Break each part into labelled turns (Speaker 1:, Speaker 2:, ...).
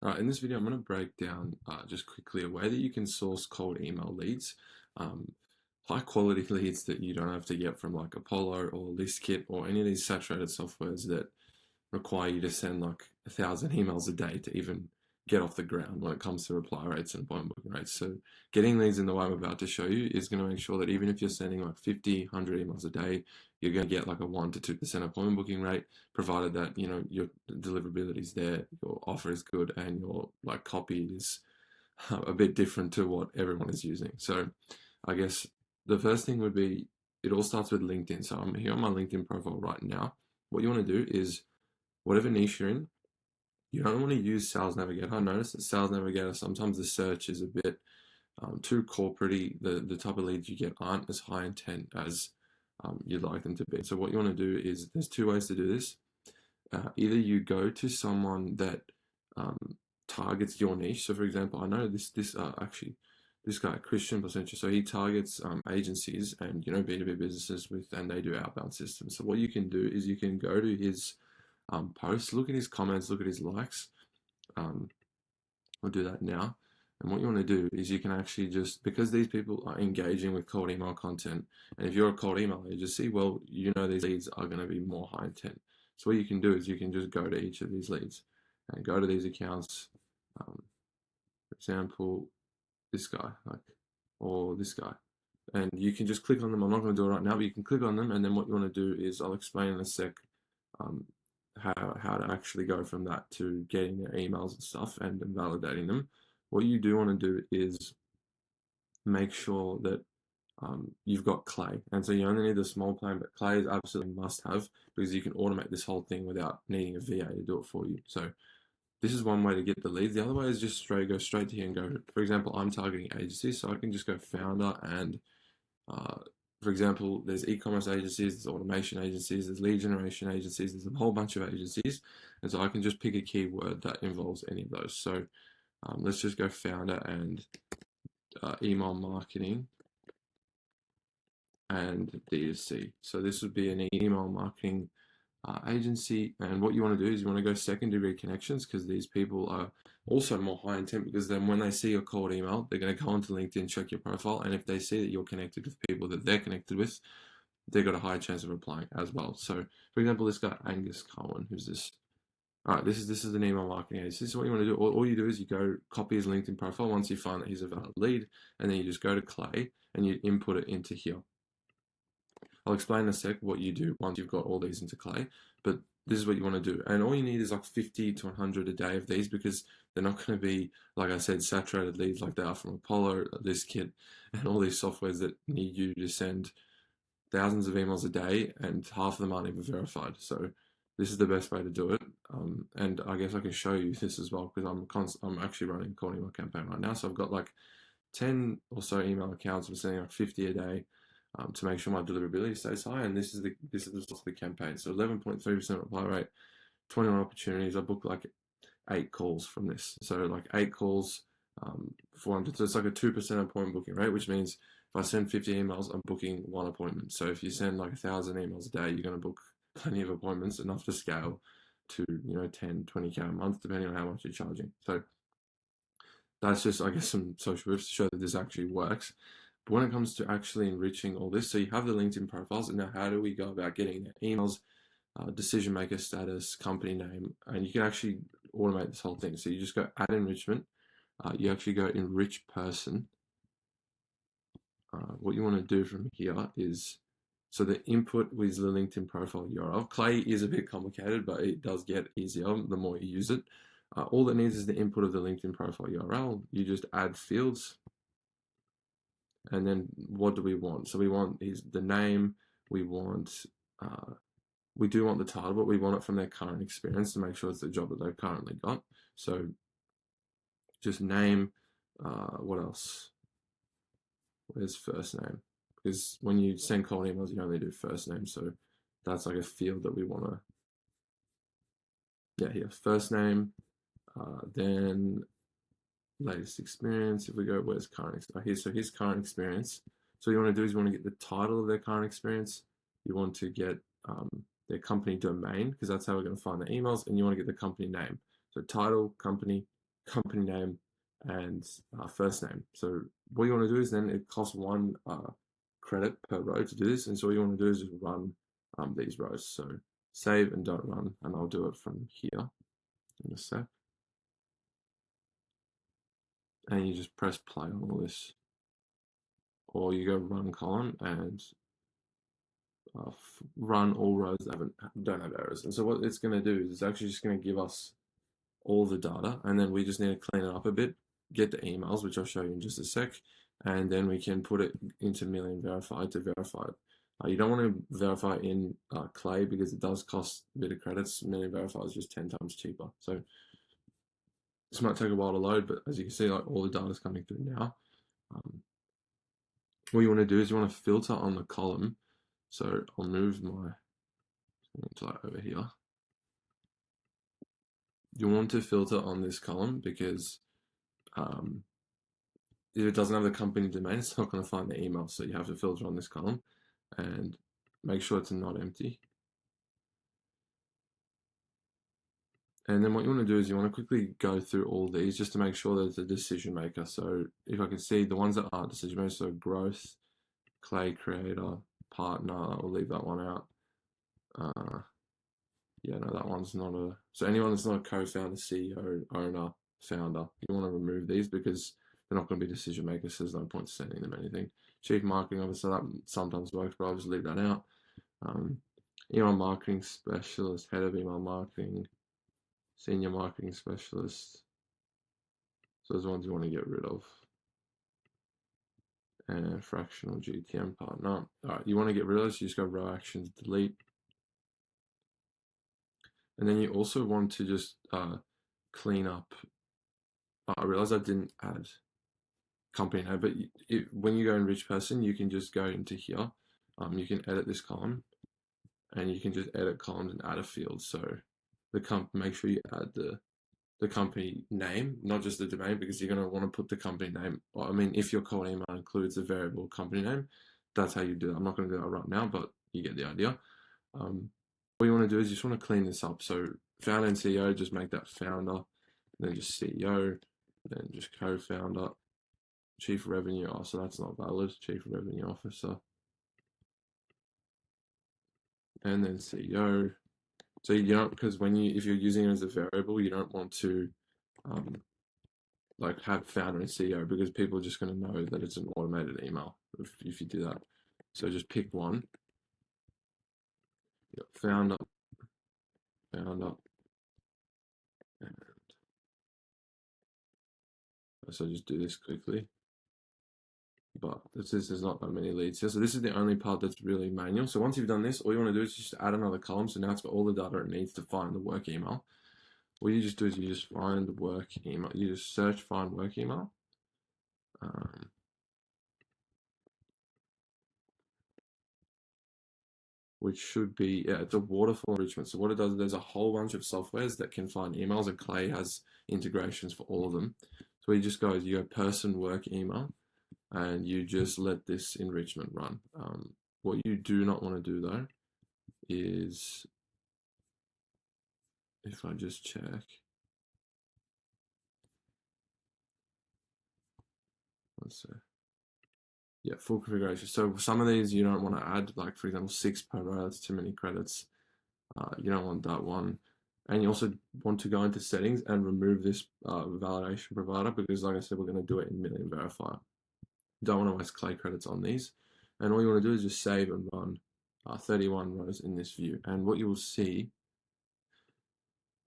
Speaker 1: In this video, I'm going to break down just quickly a way that you can source cold email leads, um, high quality leads that you don't have to get from like Apollo or ListKit or any of these saturated softwares that require you to send like 1,000 emails a day to even get off the ground when it comes to reply rates and appointment booking rates. So getting these in the way I'm about to show you is going to make sure that even if you're sending like 50, 100 emails a day, you're going to get like a 1 to 2% appointment booking rate, provided that, your deliverability is there, your offer is good, and your like copy is a bit different to what everyone is using. So I guess the first thing would be, it all starts with LinkedIn. So I'm here on my LinkedIn profile right now. What you want to do is, whatever niche you're in, you don't want to use Sales Navigator. I noticed that Sales Navigator, sometimes the search is a bit too corporate. The type of leads you get aren't as high intent as you'd like them to be. So what you want to do is, there's two ways to do this. Either you go to someone that um, targets your niche. So for example, I know this guy Christian Placentia. So he targets agencies and B2B businesses and they do outbound systems. So what you can do is you can go to his posts, look at his comments, look at his likes. We'll do that now. And what you want to do is you can actually just, because these people are engaging with cold email content, and if you're a cold email agency, well, these leads are going to be more high intent. So what you can do is you can just go to each of these leads and go to these accounts. For example, this guy, or this guy. And you can just click on them. I'm not going to do it right now, but you can click on them. And then what you want to do is, I'll explain in a sec, how to actually go from that to getting their emails and stuff and validating them. What you do want to do is make sure that you've got Clay. And so you only need a small plan, but Clay is absolutely must have, because you can automate this whole thing without needing a VA to do it for you. So this is one way to get the leads. The other way is just go straight to here and go. For example, I'm targeting agencies, so I can just go founder and for example, there's e-commerce agencies, there's automation agencies, there's lead generation agencies, there's a whole bunch of agencies. And so I can just pick a keyword that involves any of those. So let's just go founder and email marketing and D2C. So this would be an email marketing agency. And what you want to do is you want to go second degree connections, because these people are also more high intent, because then when they see your cold email, they're going to go onto LinkedIn, check your profile, and if they see that you're connected with people that they're connected with, they've got a high chance of replying as well. So for example, this guy Angus Cohen, who's this? All right, this is an email marketing agency. This is what you want to do. All you do is you go copy his LinkedIn profile once you find that he's a valid lead, and then you just go to Clay and you input it into here. I'll explain in a sec what you do once you've got all these into Clay, but this is what you want to do. And all you need is like 50 to 100 a day of these, because they're not going to be, like I said, saturated leads like they are from Apollo, ListKit, and all these softwares that need you to send thousands of emails a day, and half of them aren't even verified. So this is the best way to do it. And I guess I can show you this as well, because I'm actually running a cold email campaign right now. So I've got like 10 or so email accounts. I'm sending like 50 a day. To make sure my deliverability stays high, and this is the source of the campaign. So 11.3% reply rate, 21 opportunities. I booked like 8 calls from this. So like 8 calls, 400. So it's like a 2% appointment booking rate, which means if I send 50 emails, I'm booking 1 appointment. So if you send like 1,000 emails a day, you're going to book plenty of appointments, enough to scale to 10, 20k a month, depending on how much you're charging. So that's just, I guess, some social proofs to show that this actually works. But when it comes to actually enriching all this, so you have the LinkedIn profiles, and now how do we go about getting their emails, decision maker status, company name, and you can actually automate this whole thing. So you just go add enrichment, you actually go enrich person. What you want to do from here is, so the input with the LinkedIn profile URL. Clay is a bit complicated, but it does get easier the more you use it. All it needs is the input of the LinkedIn profile URL. You just add fields. And then what do we want? So we want the name, we do want the title, but we want it from their current experience to make sure it's the job that they've currently got. So just name, what else? Where's first name? Because when you send cold emails, you only do first name. So that's like a field that we want to, here, first name, then latest experience. If we go, where's current experience? So his current experience. So what you want to do is you want to get the title of their current experience. You want to get their company domain, because that's how we're going to find the emails, and you want to get the company name. So title, company, company name, and first name. So what you want to do is then it costs one credit per row to do this, and so all you want to do is just run these rows. So save and don't run, and I'll do it from here in a sec. And you just press play on all this, or you go run column and run all rows that don't have errors. And so what it's going to do is it's actually just going to give us all the data, and then we just need to clean it up a bit, get the emails, which I'll show you in just a sec, and then we can put it into Million Verify to verify it. You don't want to verify in Clay because it does cost a bit of credits. Million Verify is just 10 times cheaper. So this might take a while to load, but as you can see, like all the data is coming through now. What you want to do is you want to filter on the column. So I'll move my over here. You want to filter on this column because if it doesn't have the company domain, it's not going to find the email. So you have to filter on this column and make sure it's not empty. And then what you want to do is you want to quickly go through all these just to make sure that it's a decision maker. So if I can see the ones that are decision makers, so growth, Clay creator, partner, I'll leave that one out. Yeah, no, that one's not a, so anyone that's not a co-founder, CEO, owner, founder, you want to remove these because they're not going to be decision makers, so there's no point sending them anything. Chief marketing officer, that sometimes works, but I'll just leave that out. Email marketing specialist, head of email marketing, senior marketing specialist. So those ones you want to get rid of. And fractional GTM partner. All right, you want to get rid of those, you just go row actions, delete. And then you also want to just clean up. I realized I didn't add company name, but when you go in rich person, you can just go into here. You can edit this column, and you can just edit columns and add a field. So make sure you add the company name, not just the domain, because you're going to want to put the company name. I mean, if your cold email includes a variable company name, that's how you do it. I'm not going to do that right now, but you get the idea. What you want to do is you just want to clean this up. So founder and CEO, just make that founder, then just CEO, then just co-founder, chief revenue officer, that's not valid, chief revenue officer, and then CEO. So you don't, because if you're using it as a variable, you don't want to like have founder and CEO because people are just going to know that it's an automated email if you do that. So just pick one. Founder, and so just do this quickly. But there's not that many leads here. So this is the only part that's really manual. So once you've done this, all you want to do is just add another column. So now it's got all the data it needs to find the work email. What you just do is you just find the work email. You just search find work email. Which should be, yeah, it's a waterfall enrichment. So what it does, there's a whole bunch of softwares that can find emails, and Clay has integrations for all of them. So you just go person work email, and you just let this enrichment run. What you do not want to do though is, if I just check, let's see, yeah, full configuration. So some of these you don't want to add, like for example 6 per row, that's too many credits. You don't want that one. And you also want to go into settings and remove this validation provider because, like I said, we're going to do it in Million Verify. You don't want to waste Clay credits on these. And all you want to do is just save and run 31 rows in this view. And what you will see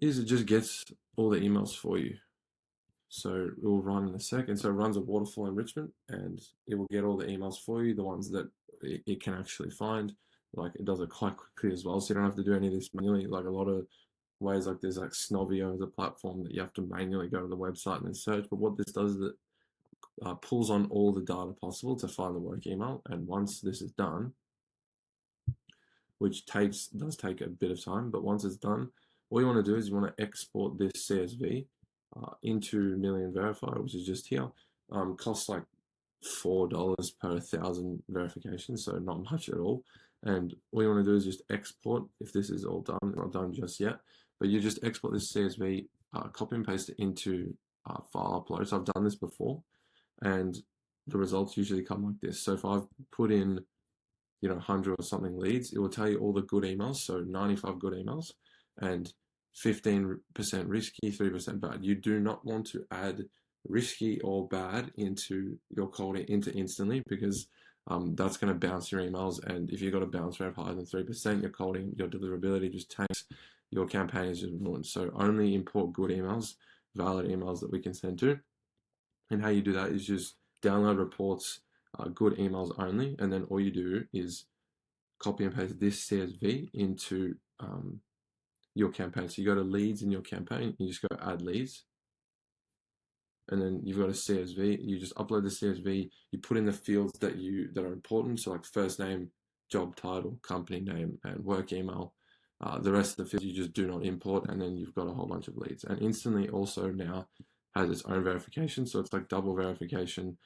Speaker 1: is it just gets all the emails for you. So it will run in a second. So it runs a waterfall enrichment, and it will get all the emails for you, the ones that it can actually find. Like it does it quite quickly as well, so you don't have to do any of this manually. Like a lot of ways, like there's like Snovio as a platform that you have to manually go to the website and then search. But what this does is it pulls on all the data possible to find the work email. And once this is done, which does take a bit of time, but once it's done, all you want to do is you want to export this CSV into Million Verify, which is just here. Costs like $4 per 1,000 verifications, so not much at all. And all you want to do is just export. If this is all done, not done just yet, but you just export this CSV, copy and paste it into file upload. So I've done this before, and the results usually come like this. So if I've put in 100 or something leads, it will tell you all the good emails, so 95 good emails, and 15% risky, 3% bad. You do not want to add risky or bad into your cold into Instantly, because that's going to bounce your emails, and if you've got a bounce rate of higher than 3%, your deliverability just tanks, your campaign is just ruined. So only import good emails, valid emails that we can send to. And how you do that is just download reports, good emails only, and then all you do is copy and paste this CSV into your campaign. So you go to leads in your campaign, you just go add leads, and then you've got a CSV. You just upload the CSV. You put in the fields that are important, so like first name, job title, company name, and work email. The rest of the fields you just do not import, and then you've got a whole bunch of leads. And Instantly also now has its own verification, so it's like double verification.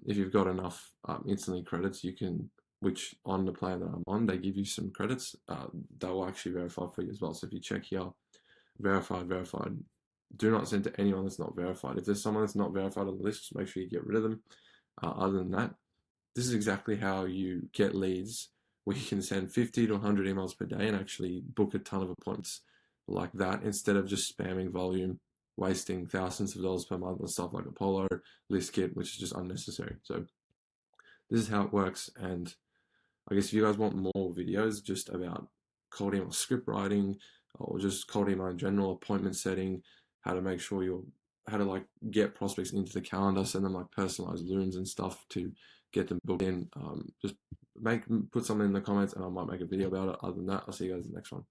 Speaker 1: If you've got enough Instantly credits, you can, which on the plan that I'm on, they give you some credits. They will actually verify for you as well. So if you check here, verified, do not send to anyone that's not verified. If there's someone that's not verified on the list, just make sure you get rid of them. Other than that, this is exactly how you get leads where you can send 50 to 100 emails per day and actually book a ton of appointments like that, instead of just spamming volume, wasting thousands of dollars per month on stuff like Apollo, ListKit, which is just unnecessary. So this is how it works. And I guess if you guys want more videos just about cold email script writing, or just cold email in general, appointment setting, how to make sure how to like get prospects into the calendar, send them like personalized looms and stuff to get them booked in, just put something in the comments and I might make a video about it. Other than that, I'll see you guys in the next one.